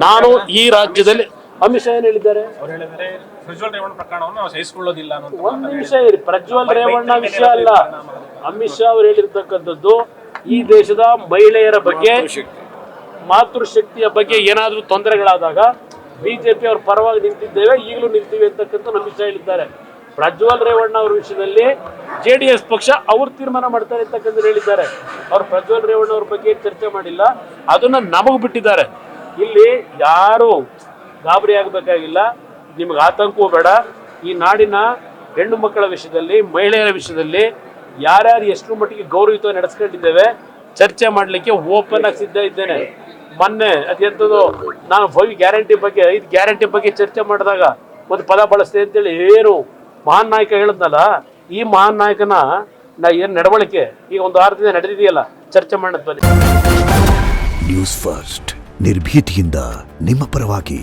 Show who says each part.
Speaker 1: ನಾನು ಈ ರಾಜ್ಯದಲ್ಲಿ ಅಮಿತ್ ಶಾ ಏನು ಹೇಳಿದ್ದಾರೆ?
Speaker 2: ಪ್ರಜ್ವಲ್ ರೇವಣ್ಣ ಪ್ರಕರಣವನ್ನು ನಾವು ಸಹಿಸಿಕೊಳ್ಳೋದಿಲ್ಲ ಅನ್ನೋ
Speaker 1: ಒಂದು ನಿಮಿಷ ಇರಿ, ಪ್ರಜ್ವಲ್ ರೇವಣ್ಣ ವಿಷಯ ಅಲ್ಲ. ಅಮಿತ್ ಶಾ ಅವರು ಹೇಳಿರ್ತಕ್ಕಂಥದ್ದು ಈ ದೇಶದ ಮಹಿಳೆಯರ ಬಗ್ಗೆ, ಮಾತೃಶಕ್ತಿಯ ಬಗ್ಗೆ ಏನಾದರೂ ತೊಂದರೆಗಳಾದಾಗ ಬಿಜೆಪಿ ಅವ್ರ ಪರವಾಗಿ ನಿಂತಿದ್ದೇವೆ, ಈಗಲೂ ನಿಲ್ತೀವಿ ಅಂತಕ್ಕಂಥ ಅಮಿತ್ ಶಾ ಹೇಳಿದ್ದಾರೆ. ಪ್ರಜ್ವಲ್ ರೇವಣ್ಣ ಅವ್ರ ವಿಷಯದಲ್ಲಿ JDS ಪಕ್ಷ ಅವ್ರು ತೀರ್ಮಾನ ಮಾಡ್ತಾರೆ ಅಂತಕ್ಕಂಥ ಹೇಳಿದ್ದಾರೆ. ಅವ್ರು ಪ್ರಜ್ವಲ್ ರೇವಣ್ಣ ಅವ್ರ ಬಗ್ಗೆ ಚರ್ಚೆ ಮಾಡಿಲ್ಲ, ಅದನ್ನ ನಮಗ್ ಬಿಟ್ಟಿದ್ದಾರೆ. ಇಲ್ಲಿ ಯಾರು ಗಾಬರಿ ಆಗಬೇಕಾಗಿಲ್ಲ, ನಿಮ್ಗೆ ಆತಂಕವೂ ಬೇಡ. ಈ ನಾಡಿನ ಹೆಣ್ಣು ಮಕ್ಕಳ ವಿಷಯದಲ್ಲಿ, ಮಹಿಳೆಯರ ವಿಷಯದಲ್ಲಿ ಯಾರ್ಯಾರು ಎಷ್ಟು ಮಟ್ಟಿಗೆ ಗೌರವಯುತ ನಡೆಸ್ಕೊಂಡಿದ್ದೇವೆ ಚರ್ಚೆ ಮಾಡಲಿಕ್ಕೆ ಓಪನ್ ಆಗಿ ಸಿದ್ಧ ಇದ್ದೇನೆ. ಮೊನ್ನೆ ಅದೆಂಥದ್ದು ನಾನು 5 ಗ್ಯಾರಂಟಿ ಬಗ್ಗೆ 5 ಗ್ಯಾರಂಟಿ ಬಗ್ಗೆ ಚರ್ಚೆ ಮಾಡಿದಾಗ ಒಂದು ಪದ ಬಳಸ್ತೆ ಅಂತೇಳಿ ಏನು ಮಹಾನ್ ನಾಯಕ ಹೇಳಿದ್ನಲ್ಲ, ಈ ಮಹಾನ್ ನಾಯಕನ ಏನು ನಡವಳಿಕೆ ಈಗ ಒಂದು 6 ದಿನ ನಡೆದಿದೆಯಲ್ಲ, ಚರ್ಚೆ ಮಾಡೋದು ಬನ್ನಿ.
Speaker 3: ನ್ಯೂಸ್ ಫಸ್ಟ್ ನಿರ್ಭೀತಿಯಿಂದ ನಿಮ್ಮ ಪರವಾಗಿ.